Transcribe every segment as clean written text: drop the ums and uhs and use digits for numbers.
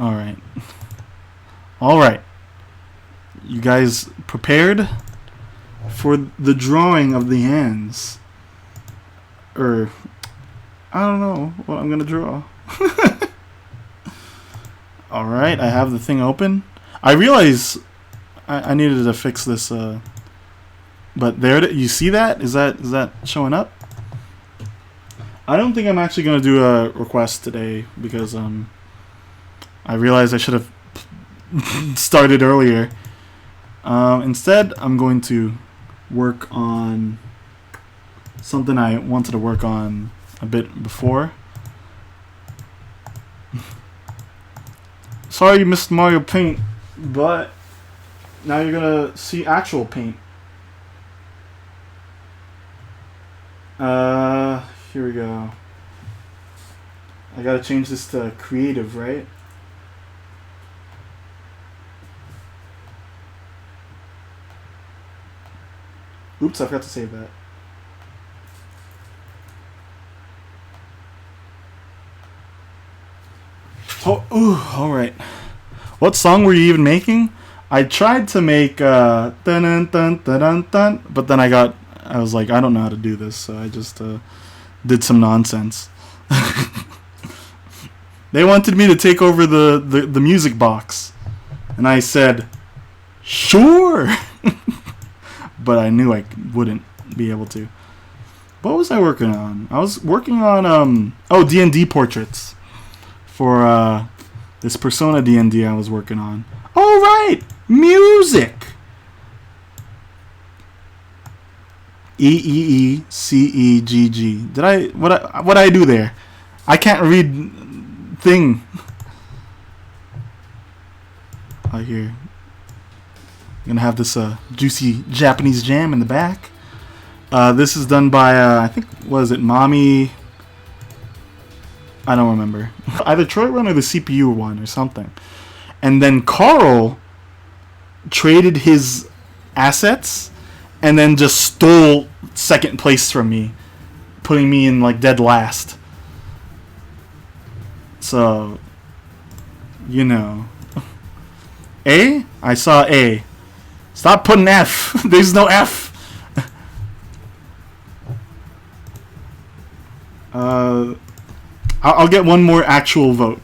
Alright. Alright. You guys prepared for the drawing of the hands? Or, I don't know what I'm gonna draw. Alright, I have the thing open. I realize I needed to fix this, but there you see that? Is that showing up? I don't think I'm actually gonna do a request today because I realized I should have started earlier. Instead, I'm going to work on something I wanted to work on a bit before. Sorry you missed Mario Paint, but now you're gonna see actual paint. Here we go. I gotta change this to creative, right? Oops, I forgot to save that. Oh, ooh, alright. What song were you even making? I tried to make dun dun dun dun dun, but then I was like, I don't know how to do this, so I just did some nonsense. They wanted me to take over the music box, and I said, sure. But I knew I wouldn't be able to. What was I working on? I was working on DnD portraits for this Persona DnD I was working on. All right, music. EEECEGG. What I do there? I can't read thing. I hear. I'm gonna have this juicy Japanese jam in the back. This is done by I think, was it Mommy? I don't remember. Either Troy Run or the CPU one or something. And then Carl traded his assets and then just stole second place from me, putting me in like dead last. So, you know. A? I saw A. Stop putting F. There's no F. I'll get one more actual vote.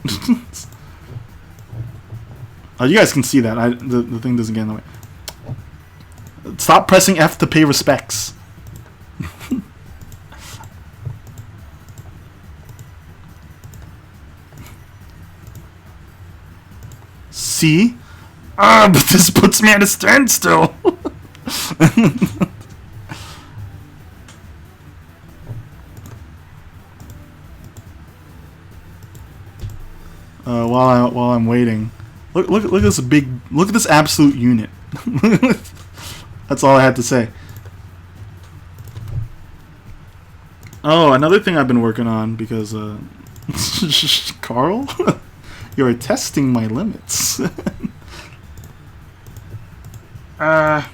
You guys can see that. The thing doesn't get in the way. Stop pressing F to pay respects. C? But this puts me at a standstill. While I'm waiting, look at this look at this absolute unit. That's all I had to say. Oh, another thing I've been working on because Carl, you're testing my limits. I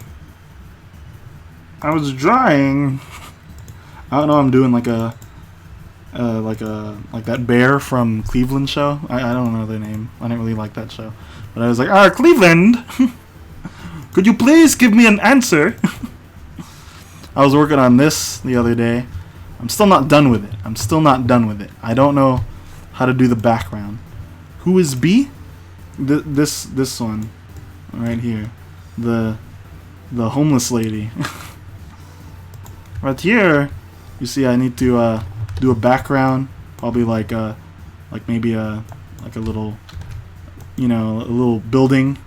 was drawing. I don't know. I'm doing like that bear from Cleveland show. I don't know their name. I didn't really like that show, but I was like, Cleveland, could you please give me an answer? I was working on this the other day. I'm still not done with it. I don't know how to do the background. Who is B? This one, right here. The homeless lady. Right here, you see I need to do a background, probably like maybe a little, a little building.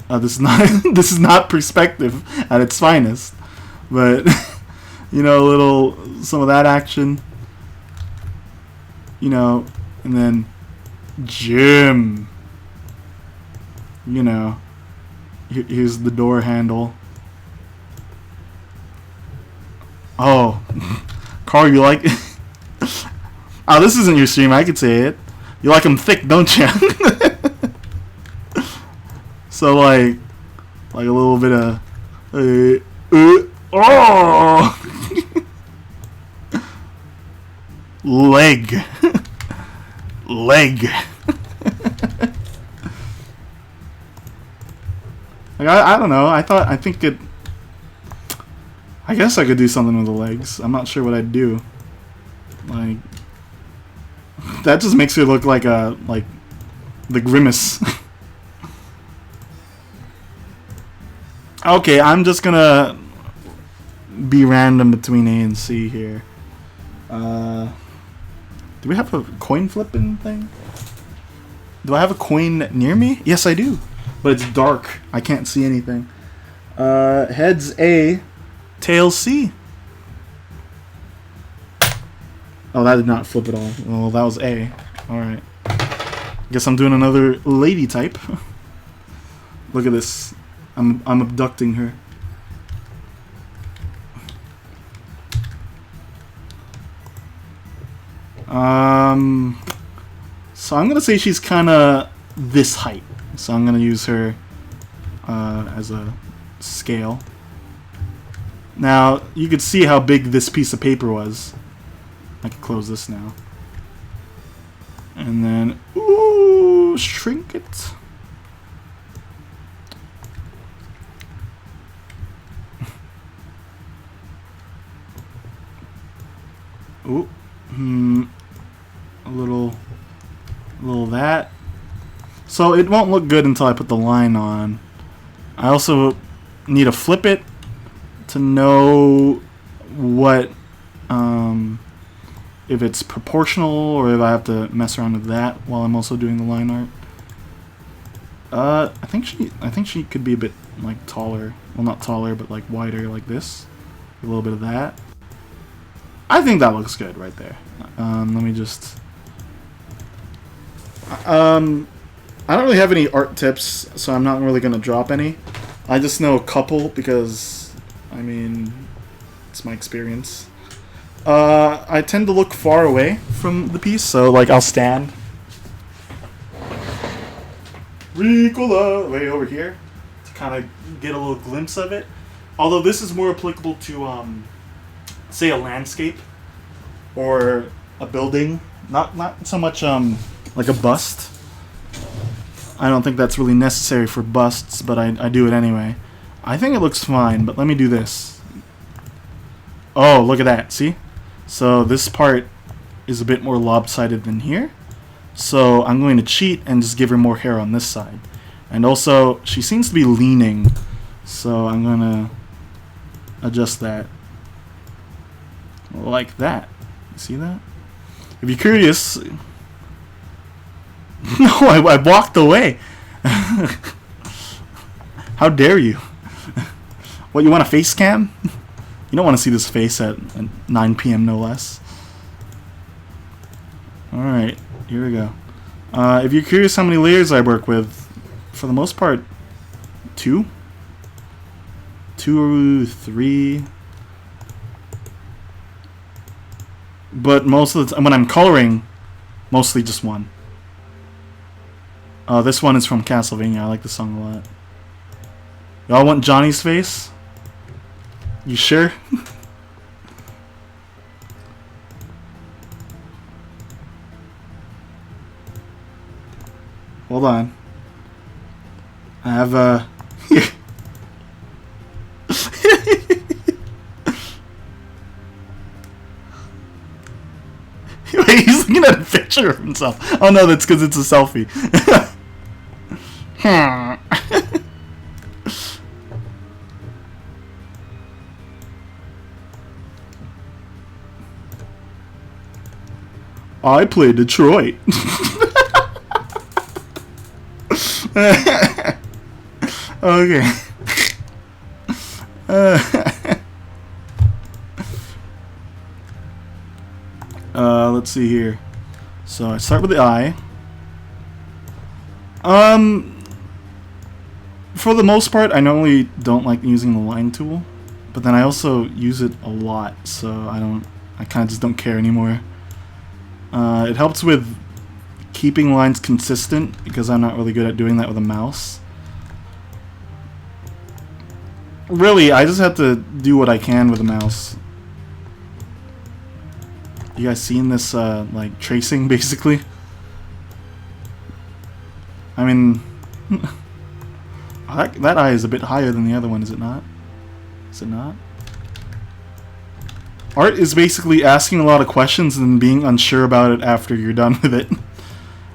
This is not perspective at its finest, but some of that action, and then Jim, here's the door handle. Oh, Carl, you like? Oh, this isn't your stream. I could say it. You like them thick, don't you? So like a little bit of oh leg. Like, I don't know. I guess I could do something with the legs. I'm not sure what I'd do. Like, that just makes her look like the Grimace. Okay, I'm just gonna be random between A and C here. Do we have a coin flipping thing? Do I have a coin near me? Yes, I do. But it's dark. I can't see anything. Heads A, tails C. Oh, that did not flip at all. Well, that was A. Alright. Guess I'm doing another lady type. Look at this. I'm abducting her. So I'm gonna say she's kinda this height. So I'm gonna use her as a scale. Now, you could see how big this piece of paper was. I can close this now. And then, ooh, shrink it. Ooh, a little that. So it won't look good until I put the line on. I also need to flip it to know what, if it's proportional or if I have to mess around with that while I'm also doing the line art. I think she could be a bit like taller. Well, not taller, but like wider, like this. A little bit of that. I think that looks good right there. Let me just. I don't really have any art tips, so I'm not really gonna drop any. I just know a couple because, I mean, it's my experience. I tend to look far away from the piece, so like I'll stand Ricola way over here to kind of get a little glimpse of it. Although this is more applicable to say a landscape or a building, not so much like a bust. I don't think that's really necessary for busts, but I do it anyway. I think it looks fine, but let me do this. Oh, look at that, see? So this part is a bit more lopsided than here. So I'm going to cheat and just give her more hair on this side. And also, she seems to be leaning, so I'm going to adjust that like that. You see that? If you're curious... No, I walked away. How dare you? What, you want a face cam? You don't want to see this face at 9 p.m. no less. Alright, here we go. If you're curious how many layers I work with, for the most part, 2? 2 or 3. But most of the time, when I'm coloring, mostly just 1. This one is from Castlevania. I like the song a lot. Y'all want Johnny's face? You sure? Hold on. I have here. Wait, he's looking at a picture of himself. Oh no, that's because it's a selfie. I play Detroit. Okay. Let's see here. So I start with the eye. For the most part, I normally don't like using the line tool, but then I also use it a lot, so I kind of just don't care anymore. It helps with keeping lines consistent because I'm not really good at doing that with a mouse. Really, I just have to do what I can with a mouse. You guys seen this, like, tracing, basically? I mean, That eye is a bit higher than the other one, is it not? Is it not? Art is basically asking a lot of questions and being unsure about it after you're done with it.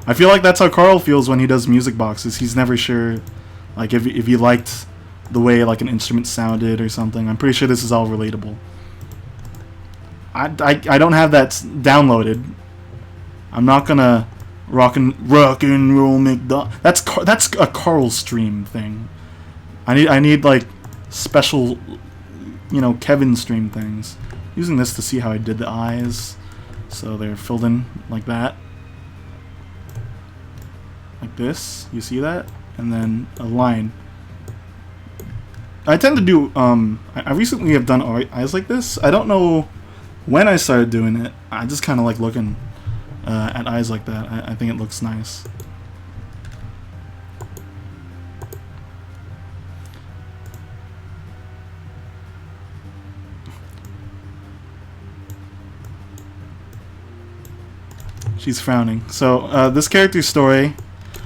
I feel like that's how Carl feels when he does music boxes. He's never sure, like, if he liked the way, like, an instrument sounded or something. I'm pretty sure this is all relatable. I don't have that downloaded. I'm not gonna rock and roll McDonald. That's a Carl stream thing. I need like special, you know, Kevin stream things. Using this to see how I did the eyes, so they're filled in like that, like this. You see that, and then a line. I tend to do. I recently have done eyes like this. I don't know when I started doing it. I just kind of like looking at eyes like that. I think it looks nice. She's frowning. So this character's story,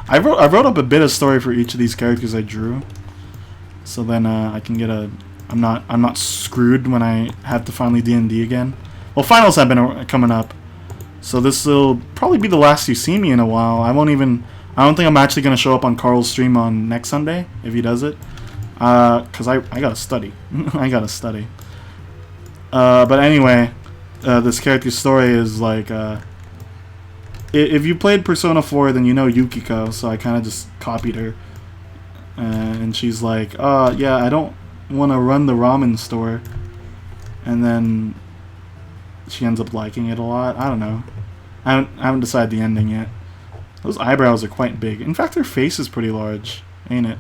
I wrote up a bit of story for each of these characters I drew. So then I can get a. I'm not screwed when I have to finally DnD again. Well, finals have been coming up, so this will probably be the last you see me in a while. I don't think I'm actually gonna show up on Carl's stream on next Sunday if he does it, cause I gotta study. I gotta study. But anyway, this character's story is like. If you played Persona 4, then you know Yukiko, so I kind of just copied her. And she's like, yeah, I don't want to run the ramen store. And then she ends up liking it a lot. I don't know. I haven't decided the ending yet. Those eyebrows are quite big. In fact, her face is pretty large, ain't it?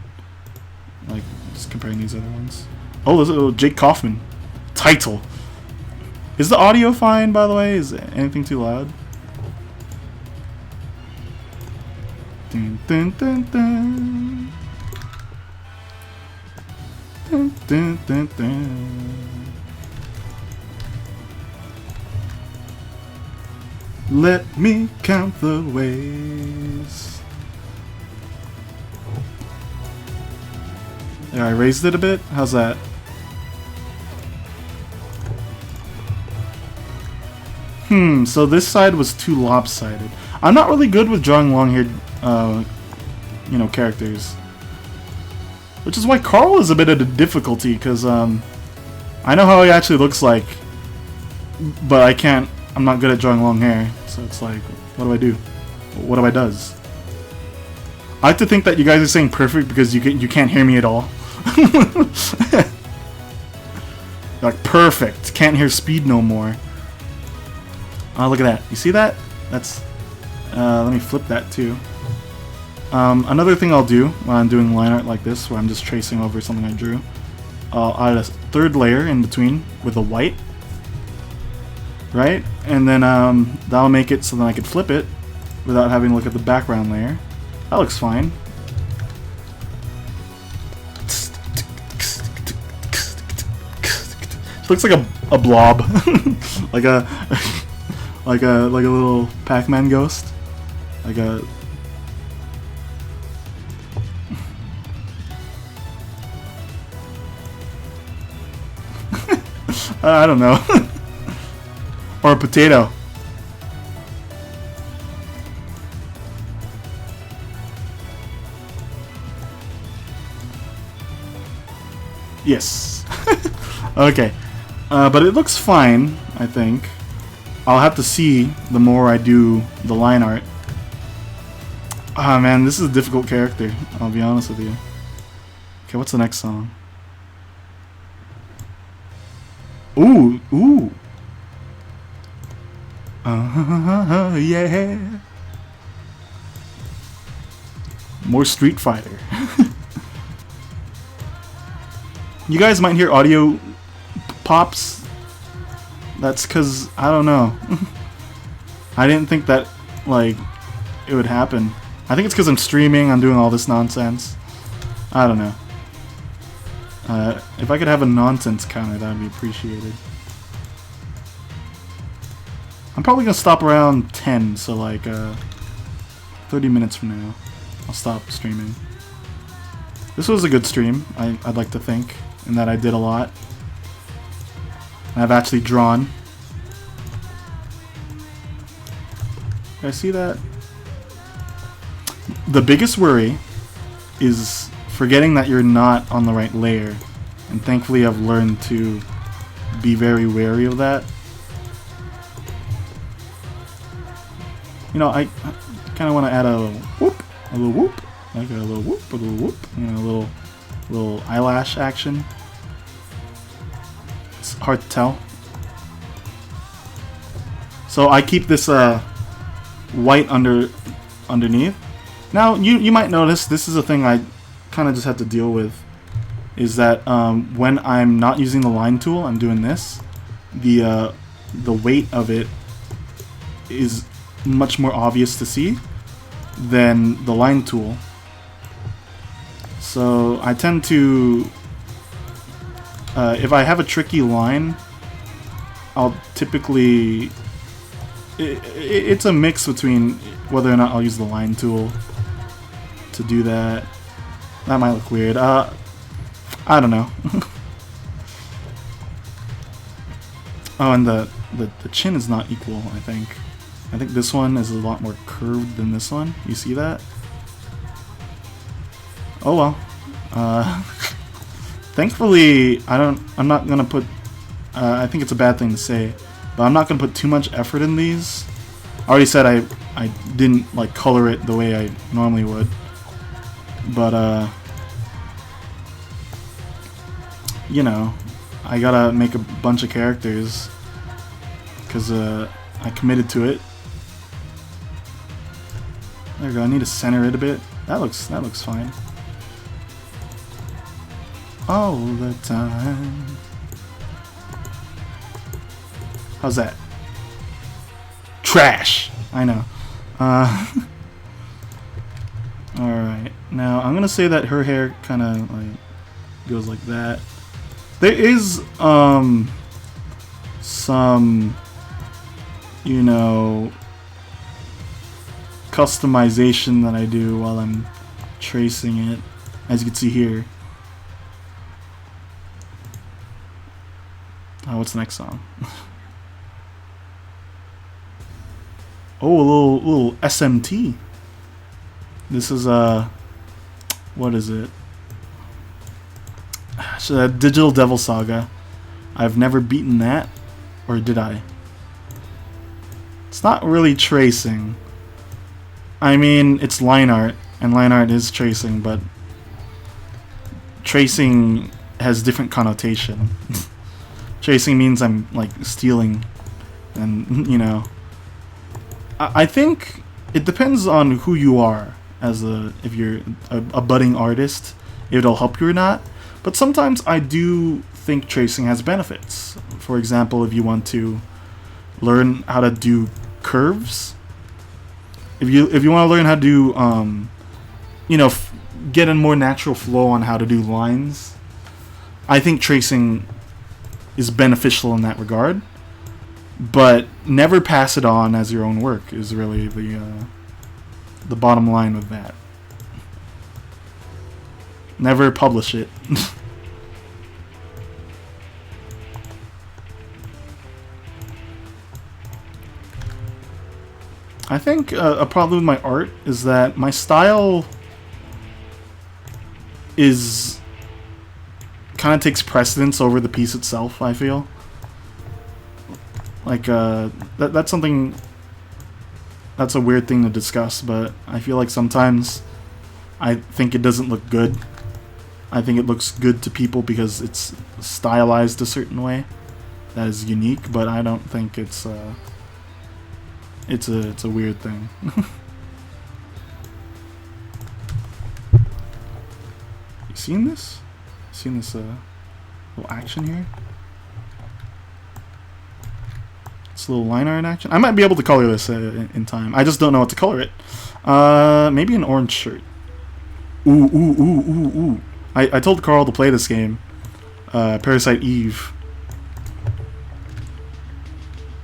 Like, just comparing these other ones. Oh, there's Jake Kaufman. Title. Is the audio fine, by the way? Is anything too loud? Dun, dun, dun, dun. Dun, dun, dun, dun. Let me count the ways. There, I raised it a bit. How's that? So this side was too lopsided. I'm not really good with drawing long-haired you know, characters, which is why Carl is a bit of a difficulty, because I know how he actually looks like, but I'm not good at drawing long hair, so it's like, what do I do? What do I does? I like to think that you guys are saying perfect because you can't hear me at all. Like, perfect, can't hear speed no more. Oh, look at that, you see that? That's let me flip that too. Another thing I'll do when I'm doing line art like this, where I'm just tracing over something I drew, I'll add a third layer in between with a white, right? And then that'll make it so then I can flip it without having to look at the background layer. That looks fine. It looks like a blob, like a little Pac-Man ghost, like a. I don't know. Or a potato. Yes. Okay. But it looks fine, I think. I'll have to see the more I do the line art. Ah, man, this is a difficult character. I'll be honest with you. Okay, what's the next song? Ooh, ooh. Yeah. More Street Fighter. You guys might hear audio pops. That's because, I don't know. I didn't think that, like, it would happen. I think it's because I'm streaming, I'm doing all this nonsense. I don't know. If I could have a nonsense counter, that would be appreciated. I'm probably going to stop around 10, so like 30 minutes from now, I'll stop streaming. This was a good stream, I'd like to think, in that I did a lot. I've actually drawn. You guys see that? The biggest worry is forgetting that you're not on the right layer. And thankfully I've learned to be very wary of that. You know, I kind of want to add a whoop, a little whoop, like a little whoop, a little whoop, you know, a little eyelash action. It's hard to tell. So I keep this white underneath. Now you might notice this is a thing I kind of just have to deal with. Is that when I'm not using the line tool, I'm doing this. The weight of it is much more obvious to see than the line tool. So I tend to, if I have a tricky line, I'll typically, it's a mix between whether or not I'll use the line tool to do that. That might look weird. I don't know. Oh, and the chin is not equal, I think. I think this one is a lot more curved than this one. You see that? Oh well. Thankfully, I'm not gonna put. I think it's a bad thing to say, but I'm not gonna put too much effort in these. I already said I didn't like color it the way I normally would, but you know, I gotta make a bunch of characters because I committed to it. There we go. I need to center it a bit. That looks fine. All the time. How's that? Trash. I know. All right. Now I'm gonna say that her hair kind of like goes like that. There is some, you know, customization that I do while I'm tracing it, as you can see here. What's the next song? Oh, a little SMT. This is what is it? So Digital Devil Saga. I've never beaten that, or did I? It's not really tracing. I mean, it's line art, and line art is tracing, but tracing has different connotation. Tracing means I'm like stealing, and you know. I think it depends on who you are as if you're a budding artist, if it'll help you or not. But sometimes I do think tracing has benefits. For example, if you want to learn how to do curves, if you want to learn how to do, you know, get a more natural flow on how to do lines, I think tracing is beneficial in that regard. But never pass it on as your own work is really the bottom line with that. Never publish it. I think a problem with my art is that my style is kind of takes precedence over the piece itself, I feel. Like, that's something, that's a weird thing to discuss, but I feel like sometimes I think it doesn't look good. I think it looks good to people because it's stylized a certain way that is unique, but I don't think it's a weird thing. You seen this? Seen this little action here? It's a little line art action. I might be able to color this in time. I just don't know what to color it. Maybe an orange shirt. Ooh. I told Carl to play this game. Parasite Eve.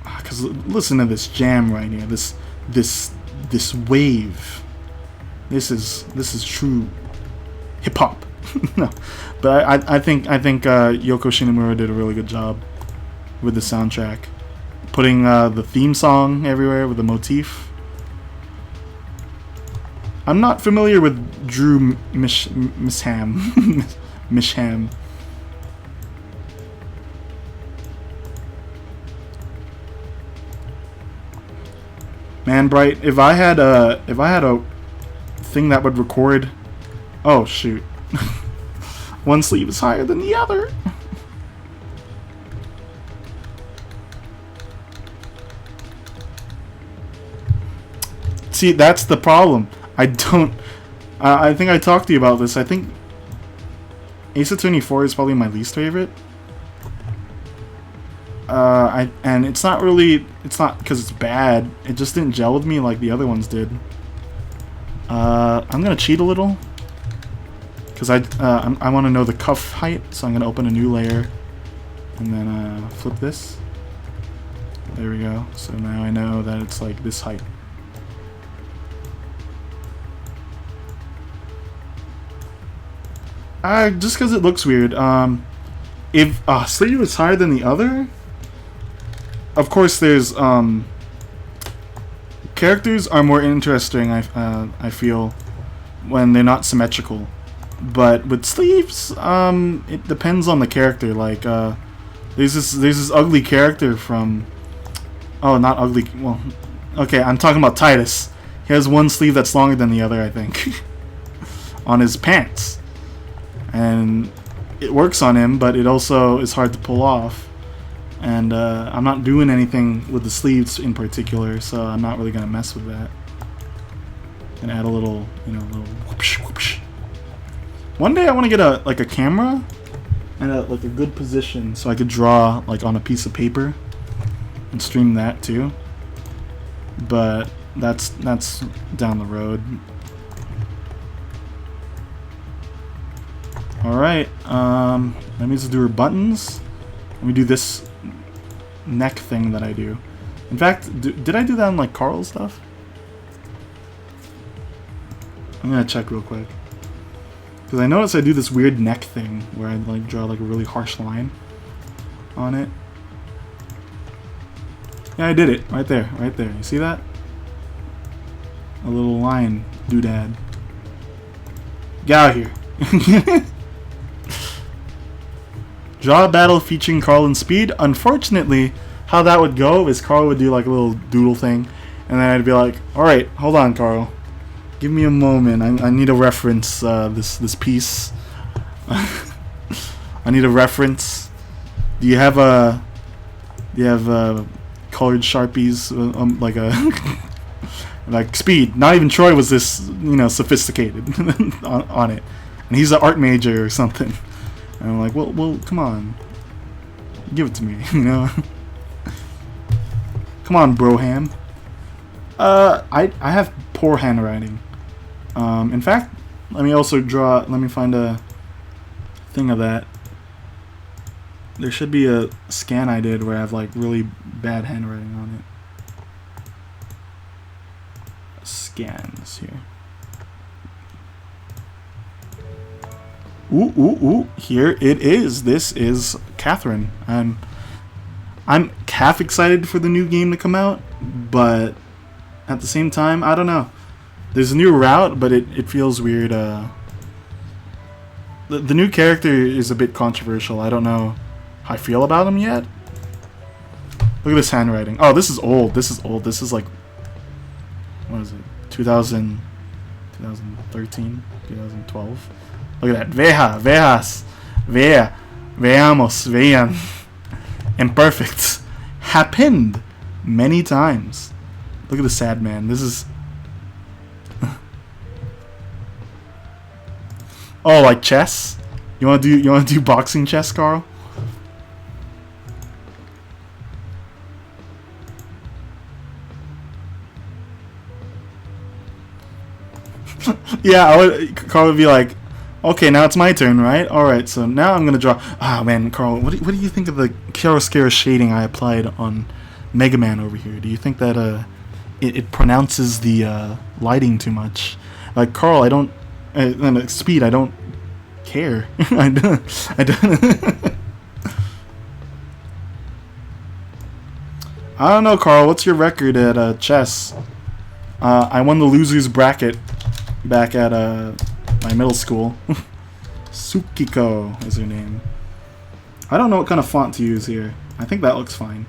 Cause listen to this jam right here. This wave. This is true hip hop. No, but I think Yoko Shinomura did a really good job with the soundtrack, putting the theme song everywhere with the motif. I'm not familiar with Drew Misham. Misham. Man, Bright, if I had a thing that would record, oh shoot, one sleeve is higher than the other. See, that's the problem. I don't. I think I talked to you about this. I think Ace Attorney 4 is probably my least favorite. And it's not really. It's not because it's bad. It just didn't gel with me like the other ones did. I'm gonna cheat a little because I want to know the cuff height, so I'm gonna open a new layer and then flip this. There we go. So now I know that it's like this height. Just because it looks weird. If sleeve is higher than the other, of course there's characters are more interesting. I feel when they're not symmetrical, but with sleeves, it depends on the character. Like there's this ugly character from not ugly. Well, okay, I'm talking about Titus. He has one sleeve that's longer than the other, I think, on his pants. And it works on him, but it also is hard to pull off. And I'm not doing anything with the sleeves in particular, so I'm not really gonna mess with that. And add a little, little whoopsh whoopsh. One day I want to get a camera and like a good position so I could draw like on a piece of paper and stream that too. But that's down the road. Alright, let me just do her buttons. Let me do this neck thing that I do. In fact, did I do that on like Carl's stuff? I'm gonna check real quick. Because I noticed I do this weird neck thing where I like draw like a really harsh line on it. Yeah, I did it. Right there, right there. You see that? A little line doodad. Get out of here. Draw a battle featuring Carl and Speed. Unfortunately, how that would go is Carl would do like a little doodle thing, and then I'd be like, "Alright, hold on, Carl. Give me a moment. I need a reference. This piece. I need a reference. Do you have colored Sharpies? Like a like Speed. Not even Troy was this sophisticated on it, and he's an art major or something." And I'm like, well, come on, give it to me, Come on, Broham. I have poor handwriting. In fact, let me also draw. Let me find a thing of that. There should be a scan I did where I have like really bad handwriting on it. Scans here. Ooh, here it is. This is Catherine. I'm half excited for the new game to come out, but at the same time, I don't know. There's a new route, but it feels weird. The new character is a bit controversial. I don't know how I feel about him yet. Look at this handwriting. Oh, this is old. This is like, what is it? 2013, 2012. Look at that. Veamos, vean. Imperfect. Happened many times. Look at the sad man. This is... Oh, like chess? You wanna do boxing chess, Carl? Yeah, Carl would be like, okay, now it's my turn, right? Alright, so now I'm gonna draw... Ah, man, Carl, what do you think of the chiaroscuro shading I applied on Mega Man over here? Do you think that it pronounces the lighting too much? Like, Carl, I don't... Speed, I don't care. I don't. I don't know, Carl. What's your record at chess? I won the losers bracket back at my middle school. Tsukiko is her name. I don't know what kind of font to use here. I think that looks fine.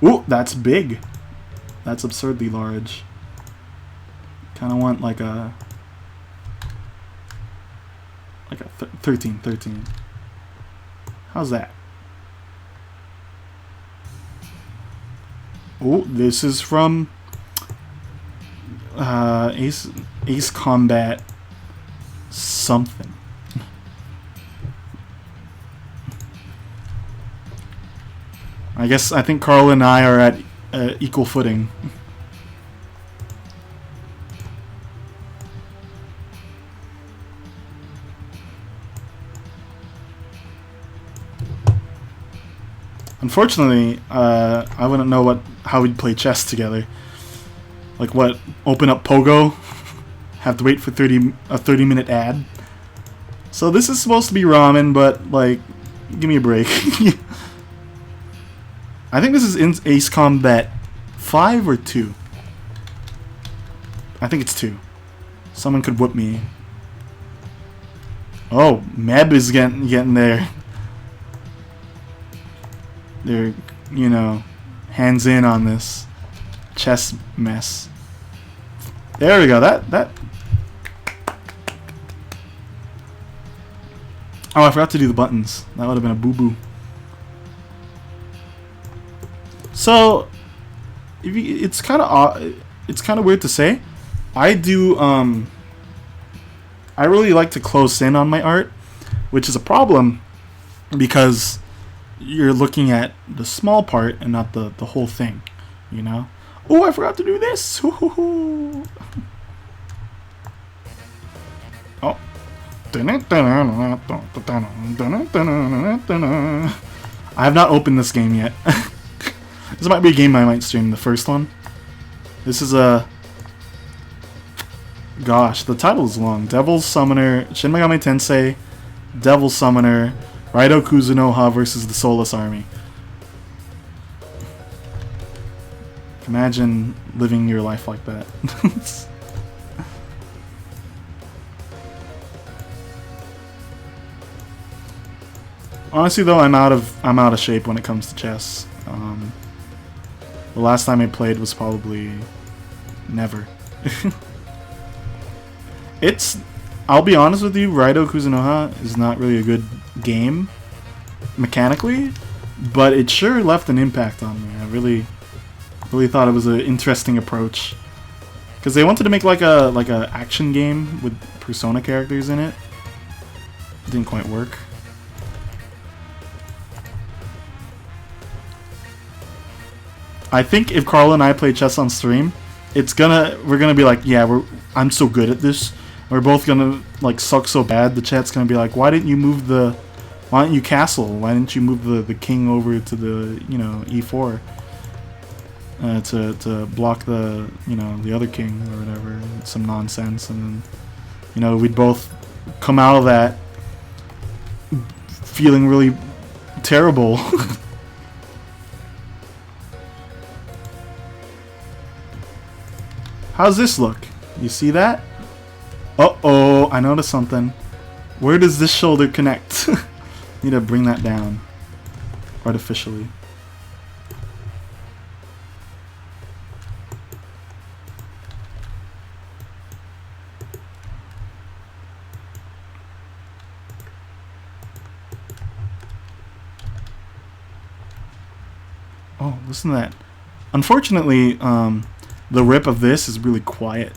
Ooh, that's big. That's absurdly large. Kind of want like a 13. How's that? Oh, this is from Ace Combat something. I think Carl and I are at equal footing. Unfortunately, I wouldn't know how we'd play chess together. Like what? Open up Pogo? Have to wait for a 30-minute ad? So this is supposed to be ramen, but like, give me a break. I think this is Ace Combat 5 or 2. I think it's 2. Someone could whoop me. Oh, Meb is getting there. They're, you know, hands in on this chess mess. There we go. That. Oh, I forgot to do the buttons. That would have been a boo-boo. So, it's kind of weird to say. I really like to close in on my art, which is a problem because you're looking at the small part and not the whole thing, you know? Oh, I forgot to do this! Oh. I have not opened this game yet. This might be a game I might stream, the first one. This is a... Gosh, the title is long. Devil's Summoner, Shin Megami Tensei, Devil's Summoner, Raido Kuzunoha versus the Soulless Army. Imagine living your life like that. Honestly, though, I'm out of shape when it comes to chess. The last time I played was probably never. I'll be honest with you, Raido Kuzunoha is not really a good game mechanically, but it sure left an impact on me. I really thought it was an interesting approach, because they wanted to make like a action game with Persona characters in it. It didn't quite work. I think if Carl and I play chess on stream, we're gonna be like, yeah, I'm so good at this. We're both gonna like suck so bad. The chat's gonna be like, why didn't you castle? Why didn't you move the king over to the e4 to block the the other king or whatever? Some nonsense, and then we'd both come out of that feeling really terrible. How's this look? You see that? Uh-oh, I noticed something. Where does this shoulder connect? Need to bring that down artificially. Oh, listen to that. Unfortunately, the rip of this is really quiet.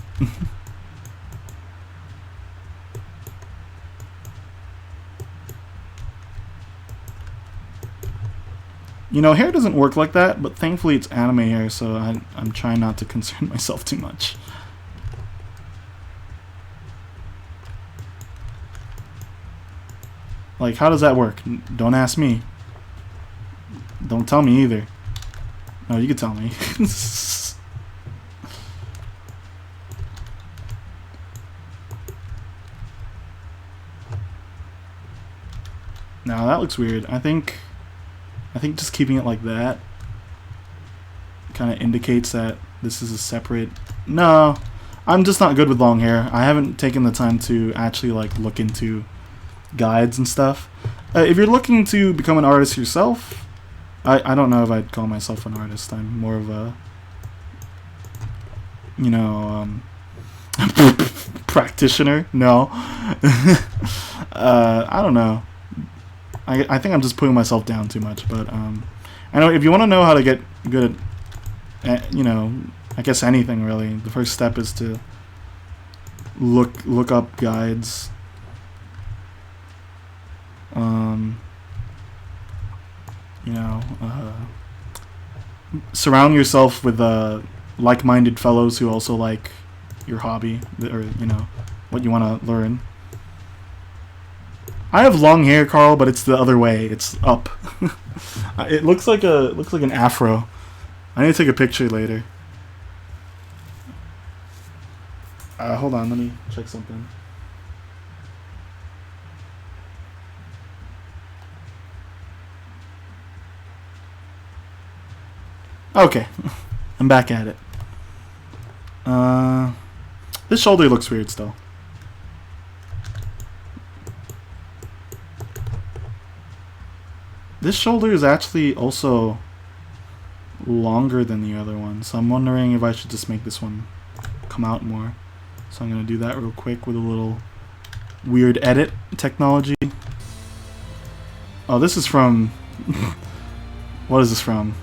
Hair doesn't work like that, but thankfully it's anime hair, so I'm trying not to concern myself too much. Like, how does that work? Don't ask me. Don't tell me either. No, you can tell me. Now that looks weird. I think just keeping it like that kind of indicates that this is a separate... No, I'm just not good with long hair. I haven't taken the time to actually like look into guides and stuff. If you're looking to become an artist yourself, I don't know if I'd call myself an artist. I'm more of a, you know, practitioner. No. I don't know. I think I'm just putting myself down too much. But I know if you want to know how to get good at, you know, I guess anything really, the first step is to look up guides. You know, surround yourself with like-minded fellows who also like your hobby, or you know, what you want to learn. I have long hair, Carl, but it's the other way. It's up. It looks like an afro. I need to take a picture later. Hold on, let me check something. Okay, I'm back at it. This shoulder looks weird still. This shoulder is actually also longer than the other one, so I'm wondering if I should just make this one come out more. So I'm going to do that real quick with a little weird edit technology. Oh, this is from... What is this from?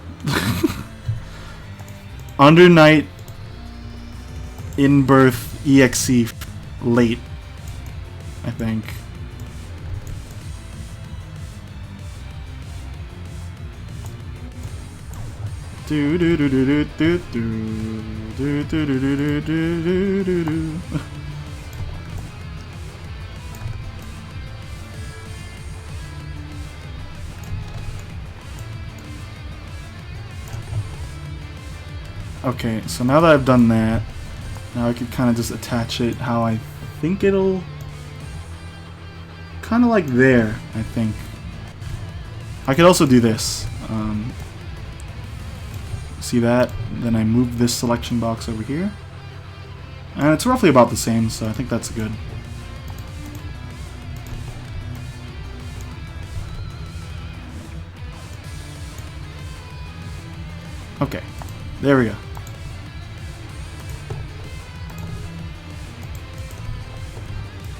Under Night In Birth EXE late, I think. Do do do do do do do do do do do do do. Okay, so now that I've done that, now I could kind of just attach it how I think it'll... Kind of like there, I think. I could also do this. See that? Then I move this selection box over here. And it's roughly about the same, so I think that's good. Okay, there we go.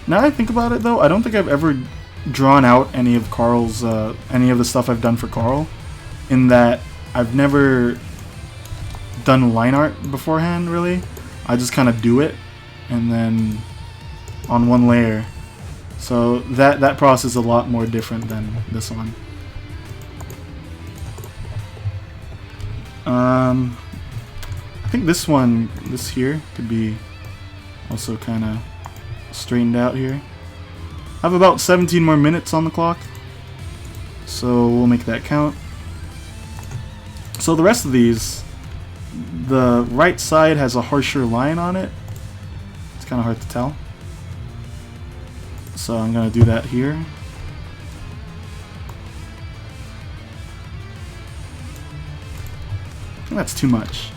Now that I think about it, though, I don't think I've ever drawn out any of Carl's, any of the stuff I've done for Carl, in that I've never done line art beforehand, really. I just kind of do it, and then on one layer. So that process is a lot more different than this one. I think this one, this here, could be also kind of straightened out here. I have about 17 more minutes on the clock, so we'll make that count. So the rest of these, the right side has a harsher line on it. It's kind of hard to tell. So I'm going to do that here. I think that's too much.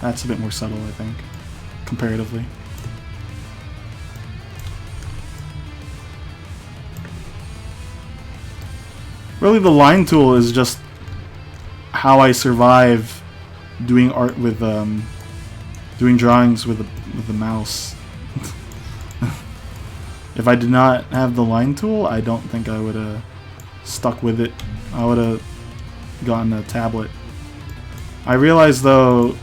That's a bit more subtle, I think, comparatively. Really, the line tool is just how I survive doing art with, doing drawings with the mouse. If I did not have the line tool, I don't think I would have stuck with it. I would have gotten a tablet. I realize, though,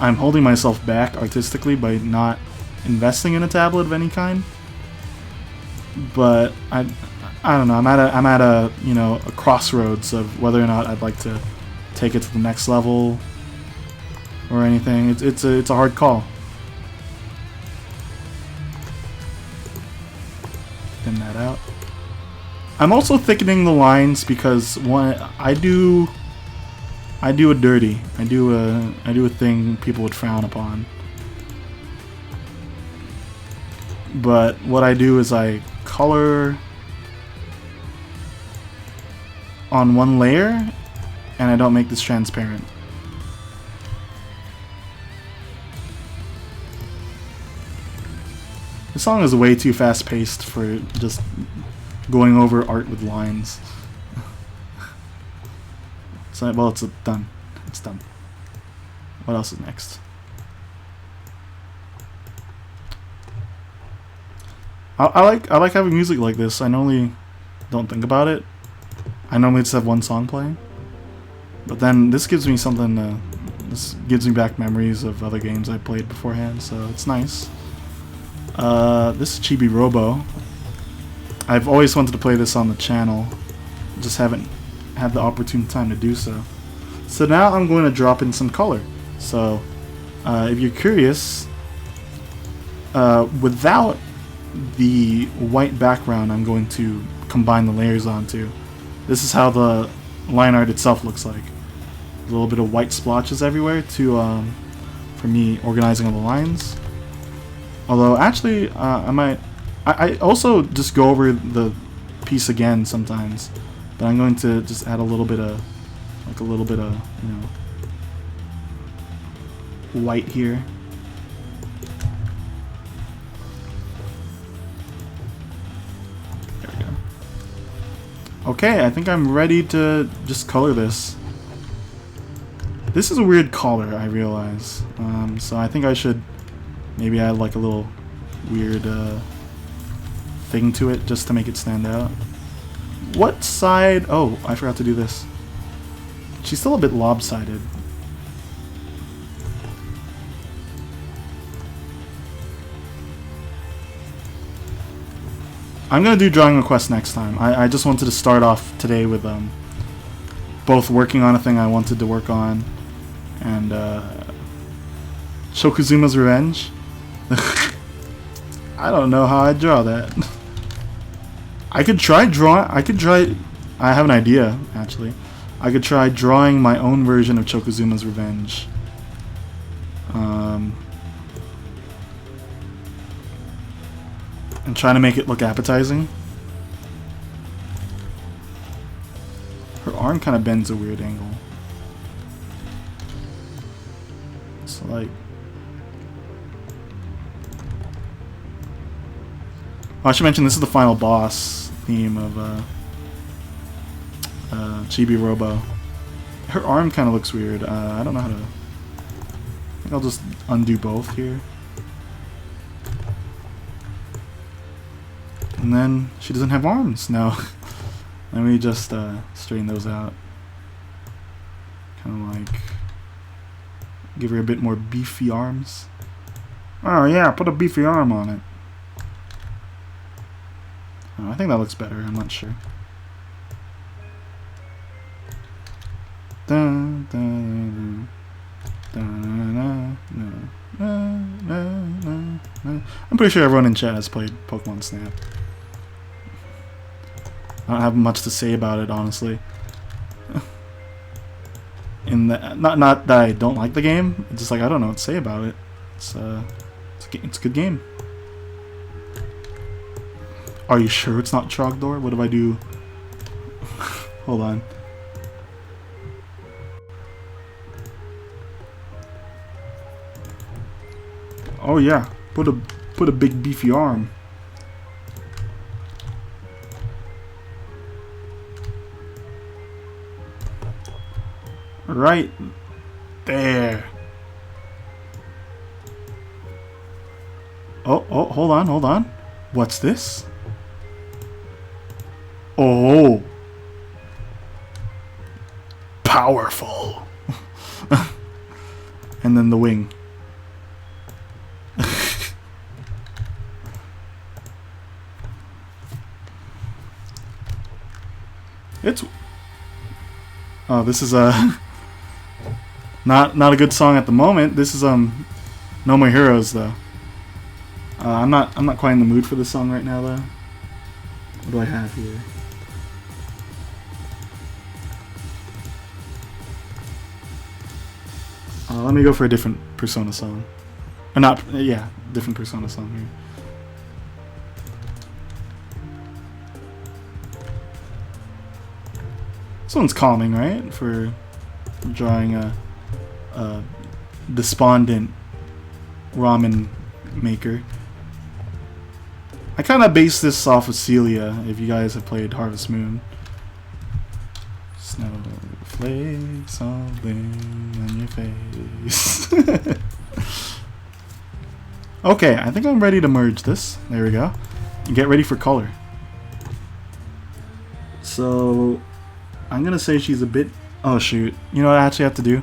I'm holding myself back artistically by not investing in a tablet of any kind. But I don't know. I'm at a you know, a crossroads of whether or not I'd like to take it to the next level or anything. It's a hard call. Thin that out. I'm also thickening the lines because one, I do a dirty. I do a thing people would frown upon. But what I do is I color on one layer and I don't make this transparent. This song is way too fast-paced for just going over art with lines. So, well, it's done. It's done. What else is next? I like having music like this. I normally don't think about it. I normally just have one song playing. But then this gives me something. This gives me back memories of other games I played beforehand, so it's nice. This is Chibi Robo. I've always wanted to play this on the channel, just haven't had the opportune time to do so. So now I'm going to drop in some color. So if you're curious, without the white background I'm going to combine the layers onto. This is how the line art itself looks like. A little bit of white splotches everywhere to for me organizing all the lines. Although actually I also just go over the piece again sometimes, but I'm going to just add a little bit of you know, white here. There we go. Okay, I think I'm ready to just color this. This is a weird color, I realize. So I think I should maybe add like a little weird thing to it just to make it stand out. What side? Oh, I forgot to do this. She's still a bit lopsided. I'm gonna do drawing requests next time. I just wanted to start off today with both working on a thing I wanted to work on and Shokuzuma's Revenge. I don't know how I'd draw that. I have an idea actually. I could try drawing my own version of Shokuzuma's Revenge. And trying to make it look appetizing. Her arm kind of bends a weird angle. It's like... I should mention this is the final boss theme of Chibi Robo. Her arm kind of looks weird. I don't know how to... I think I'll just undo both here. And then she doesn't have arms now. Let me just straighten those out. Kind of like give her a bit more beefy arms. Oh yeah, put a beefy arm on it. Oh, I think that looks better. I'm not sure. I'm pretty sure everyone in chat has played Pokemon Snap. I don't have much to say about it, honestly. Not that I don't like the game, it's just like I don't know what to say about it. It's a good game. Are you sure it's not Trogdor? What if I do? Hold on. Oh yeah, put a big beefy arm. Right there. Oh, hold on. What's this? Oh. Powerful. And then the wing. Oh, this is not a good song at the moment. This is No More Heroes though. I'm not quite in the mood for this song right now though. What do I have here? Let me go for a different Persona song. Or not, yeah, different Persona song here. This one's calming, right? For drawing a despondent ramen maker. I kind of based this off of Celia, if you guys have played Harvest Moon. Snowflakes falling on your face. Okay, I think I'm ready to merge this. There we go. Get ready for color. So, I'm gonna say she's a bit... Oh shoot, you know what I actually have to do?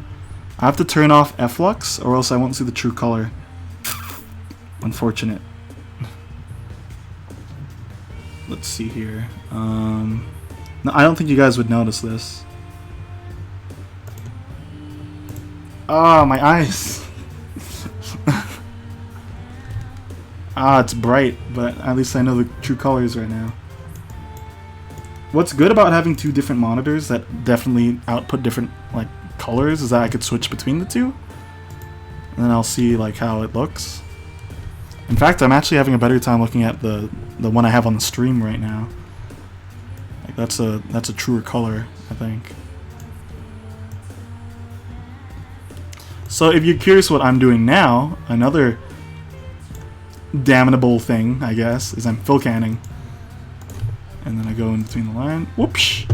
I have to turn off F-Lux or else I won't see the true color. Unfortunate. Let's see here. No, I don't think you guys would notice this. Ah, my eyes. It's bright, but at least I know the true colors right now. What's good about having two different monitors that definitely output different like colors is that I could switch between the two, and then I'll see like how it looks. In fact, I'm actually having a better time looking at the one I have on the stream right now. Like that's a truer color, I think. So if you're curious what I'm doing now, another damnable thing, I guess, is I'm fill canning. And then I go in between the line. Whoops!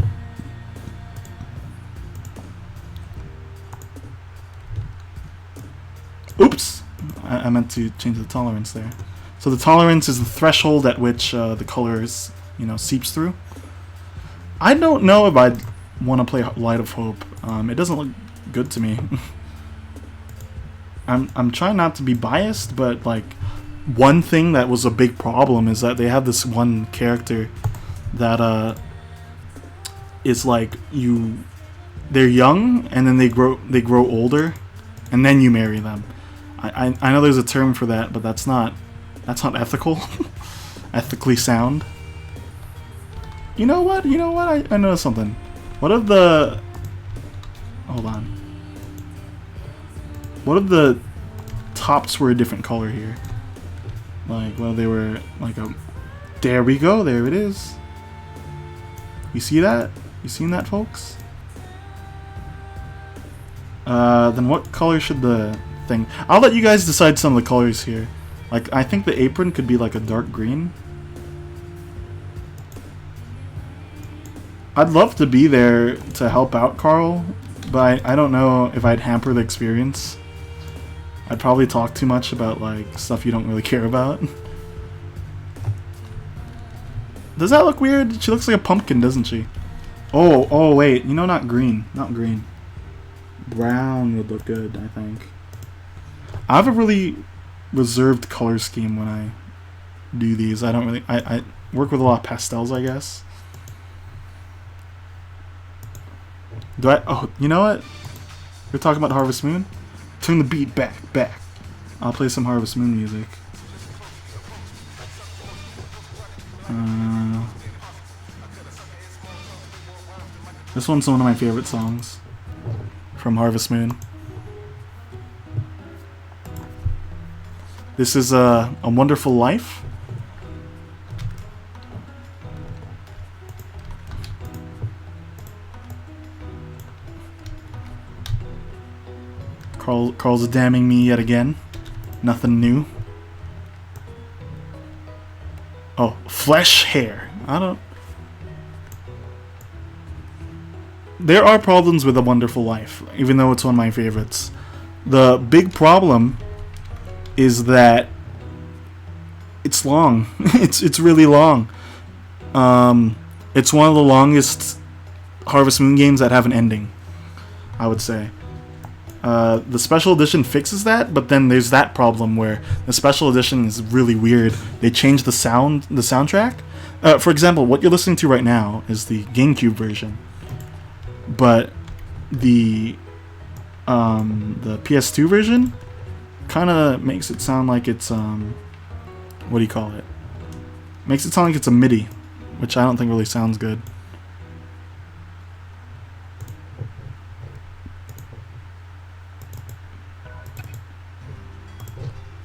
Oops! I meant to change the tolerance there. So the tolerance is the threshold at which the colors, seeps through. I don't know if I'd want to play Light of Hope. It doesn't look good to me. I'm trying not to be biased, but like one thing that was a big problem is that they have this one character that is like they're young and then they grow older and then you marry them. I know there's a term for that, but that's not ethical. Ethically sound. You know what? I know something. What if the... Hold on. What if the tops were a different color here? Like, well, they were like a... There we go. There it is. You see that? You seen that, folks? Then what color should the thing... I'll let you guys decide some of the colors here. Like, I think the apron could be like a dark green. I'd love to be there to help out Carl, but I don't know if I'd hamper the experience. I'd probably talk too much about like stuff you don't really care about. Does that look weird? She looks like a pumpkin, doesn't she? Oh wait, not green. Not green. Brown would look good, I think. I have a really reserved color scheme when I do these. I don't really... I work with a lot of pastels, I guess. Do I... Oh, you know what? We're talking about Harvest Moon? Turn the beat back. I'll play some Harvest Moon music. This one's one of my favorite songs from Harvest Moon. This is A Wonderful Life. Carl's damning me yet again. Nothing new. Oh, flesh hair. I don't... There are problems with A Wonderful Life, even though it's one of my favorites. The big problem is that it's long. it's really long. It's one of the longest Harvest Moon games that have an ending, I would say. The special edition fixes that, but then there's that problem where the special edition is really weird. They change the soundtrack. For example, what you're listening to right now is the GameCube version, but the PS2 version kind of makes it sound like it's what do you call it? Makes it sound like it's a MIDI, which I don't think really sounds good.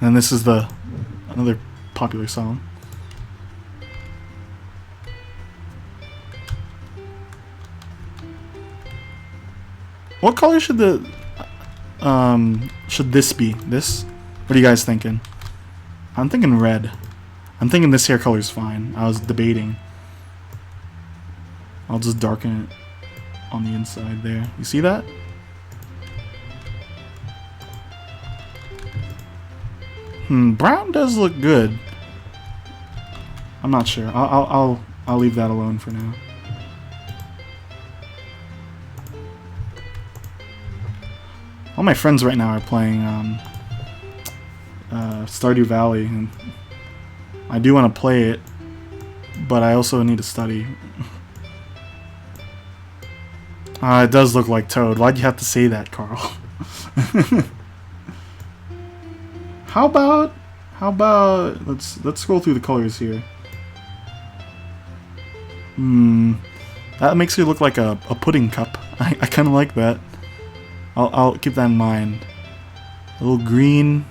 And this is another popular song. What color should should this be? This? What are you guys thinking? I'm thinking red. I'm thinking this hair color is fine. I was debating. I'll just darken it on the inside there. You see that? Brown does look good. I'm not sure. I'll leave that alone for now. All my friends right now are playing Stardew Valley, and I do want to play it, but I also need to study. It does look like Toad. Why'd you have to say that, Carl? How about let's scroll through the colors here. That makes you look like a pudding cup. I kind of like that. I'll keep that in mind. A little green.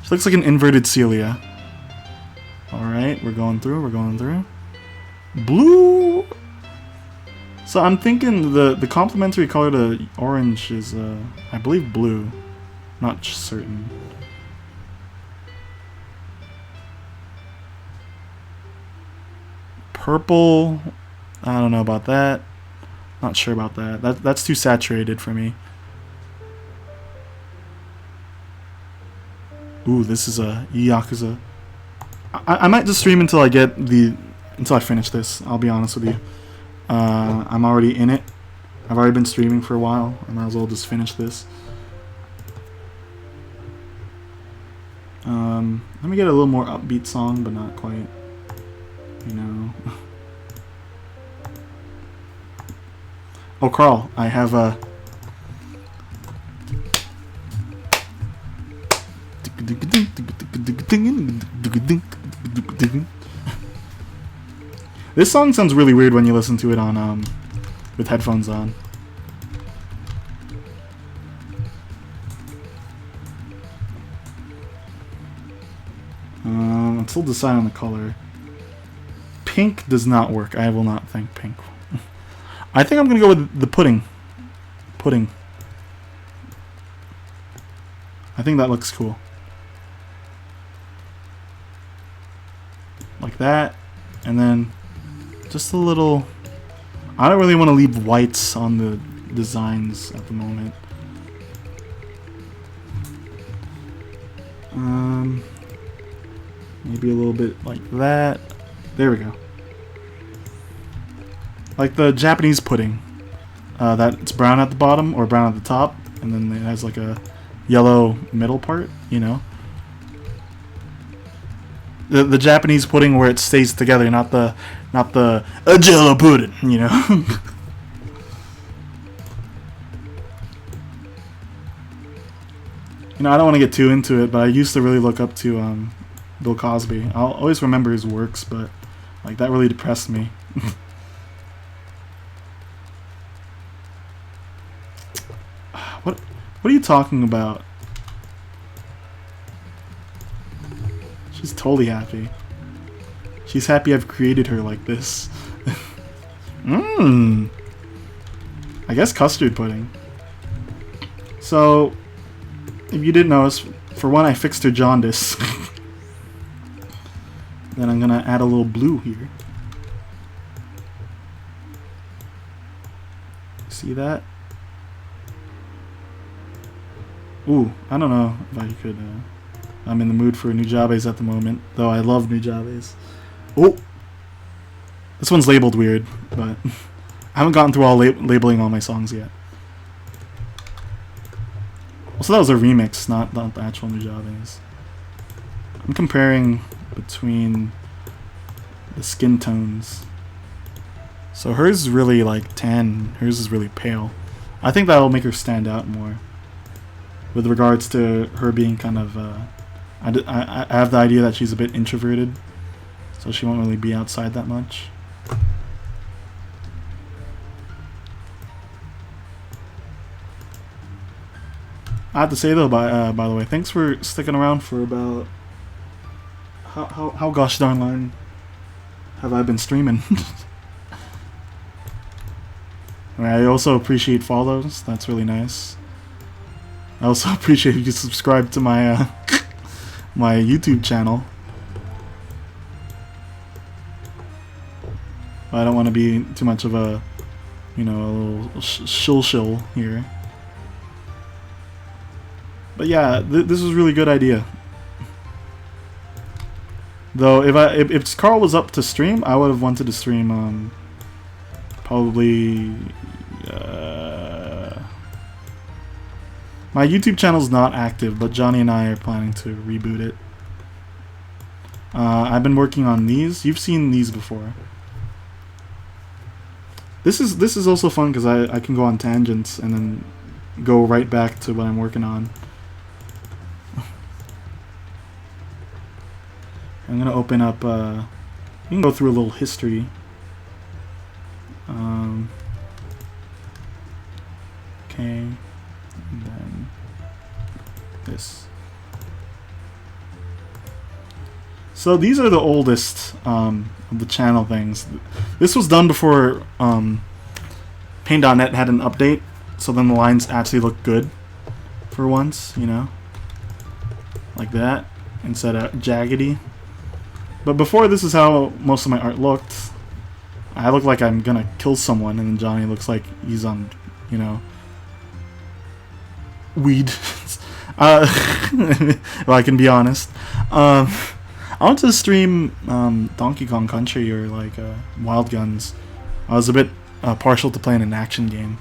She looks like an inverted Celia. Alright, we're going through. Blue! So I'm thinking the complementary color to orange is, I believe blue. Not certain. Purple, I don't know about that. Not sure about that. That's too saturated for me. Ooh, this is a Yakuza. I might just stream until I finish this. I'll be honest with you. I'm already in it. I've already been streaming for a while. I might as well just finish this. Let me get a little more upbeat song, but not quite. You know. Oh, Carl, I have a. This song sounds really weird when you listen to it on with headphones on. I'm still deciding on the color. Pink does not work. I will not think pink. I think I'm gonna go with the pudding. Pudding. I think that looks cool. Like that, and then just a little. I don't really want to leave whites on the designs at the moment. Maybe a little bit like that. There we go. Like the Japanese pudding. That it's brown at the bottom or brown at the top, and then it has like a yellow middle part, you know. The Japanese pudding where it stays together, not the Jello pudding, you know. You know, I don't want to get too into it, but I used to really look up to Bill Cosby. I'll always remember his works, but like that really depressed me. What are you talking about? She's totally happy. She's happy I've created her like this. I guess custard pudding. So, if you didn't notice, for one, I fixed her jaundice. Then I'm gonna add a little blue here. See that? Ooh, I don't know if I could. I'm in the mood for Nujabes at the moment, though I love Nujabes. Oh! This one's labeled weird, but I haven't gotten through all labeling all my songs yet. So that was a remix, not the actual Nujabes. I'm comparing between the skin tones. So hers is really like tan, hers is really pale. I think that'll make her stand out more. With regards to her being kind of, I have the idea that she's a bit introverted, so she won't really be outside that much. I have to say though, by the way, thanks for sticking around for about how gosh darn long have I been streaming? I also appreciate follows. That's really nice. I also appreciate if you subscribe to my my YouTube channel. I don't want to be too much of a, you know, a little shill here. But yeah, this was a really good idea. Though if Carl was up to stream, I would have wanted to stream probably my YouTube channel's not active, but Johnny and I are planning to reboot it. I've been working on these. You've seen these before. This is also fun because I can go on tangents and then go right back to what I'm working on. I'm gonna open up. You can go through a little history. Okay, and then this. So these are the oldest of the channel things. This was done before Paint.net had an update, so then the lines actually look good for once, you know, like that instead of jaggedy. But before, this is how most of my art looked. I look like I'm gonna kill someone, and then Johnny looks like he's on, you know, weed. Well, I can be honest. I want to stream Donkey Kong Country or like Wild Guns. I was a bit partial to playing an action game.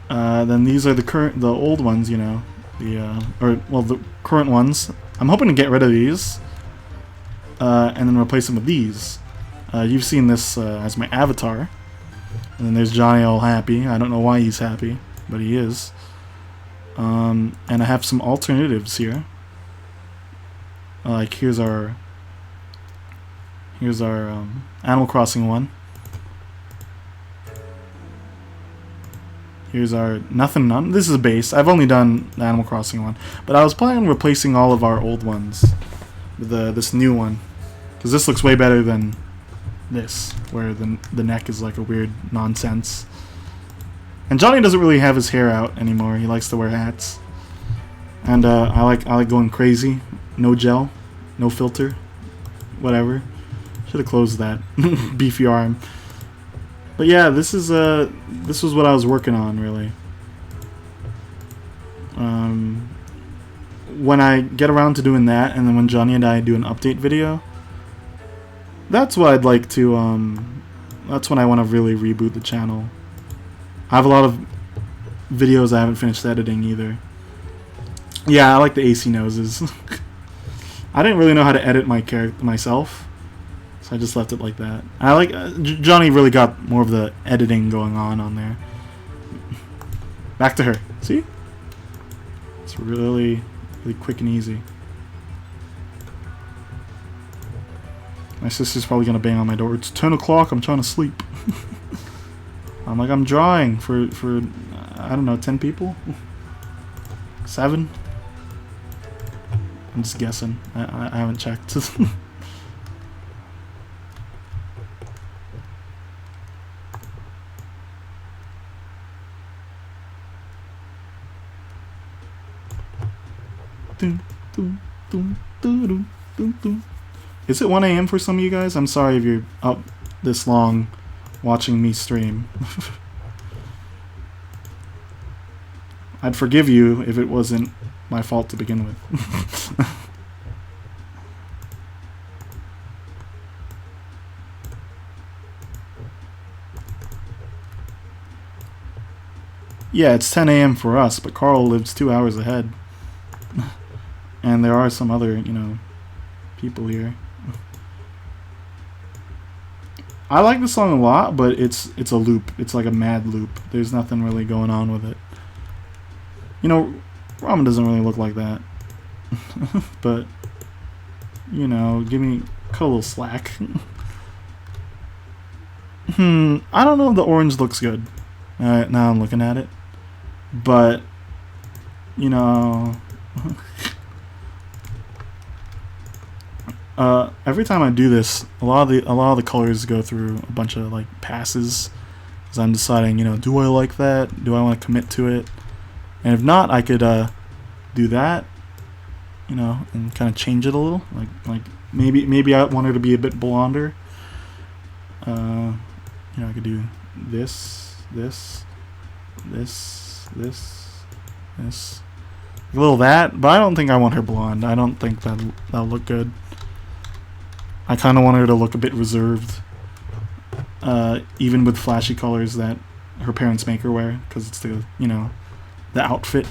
Then these are the old ones, you know, the current ones. I'm hoping to get rid of these. And then replace them with these. You've seen this as my avatar. And then there's Johnny all happy. I don't know why he's happy, but he is. And I have some alternatives here. Like here's our Animal Crossing one. Here's our Nothing None. This is a base. I've only done the Animal Crossing one, but I was planning on replacing all of our old ones with this new one, because this looks way better than this, where the neck is like a weird nonsense. And Johnny doesn't really have his hair out anymore. He likes to wear hats. And I like going crazy. No gel, no filter, whatever. Should have closed that beefy arm. But yeah, this was what I was working on really. When I get around to doing that, and then when Johnny and I do an update video, that's what I'd like to. That's when I want to really reboot the channel. I have a lot of videos I haven't finished editing either. Yeah, I like the AC noses. I didn't really know how to edit my character myself, so I just left it like that. I like Johnny really got more of the editing going on there. Back to her. See, it's really quick and easy. My sister's probably gonna bang on my door. It's 10 o'clock. I'm trying to sleep. I'm like, I'm drawing for I don't know, 10 people, 7. I'm just guessing. I haven't checked. Is it 1 a.m. for some of you guys? I'm sorry if you're up this long watching me stream. I'd forgive you if it wasn't my fault to begin with. Yeah, it's 10 a.m. for us, but Carl lives 2 hours ahead. And there are some other, you know, people here. I like the song a lot, but it's a loop. It's like a mad loop. There's nothing really going on with it. You know, Ramen doesn't really look like that. But, you know, cut a little slack. I don't know if the orange looks good. Now I'm looking at it. But, you know... every time I do this, a lot of the colors go through a bunch of like passes, because I'm deciding, you know, do I like that? Do I want to commit to it? And if not, I could do that, you know, and kind of change it a little. Like maybe I want her to be a bit blonder. You know, I could do this, this, this, this, this, a little that. But I don't think I want her blonde. I don't think that'll look good. I kind of want her to look a bit reserved, even with flashy colors that her parents make her wear, because it's the, you know, the outfit.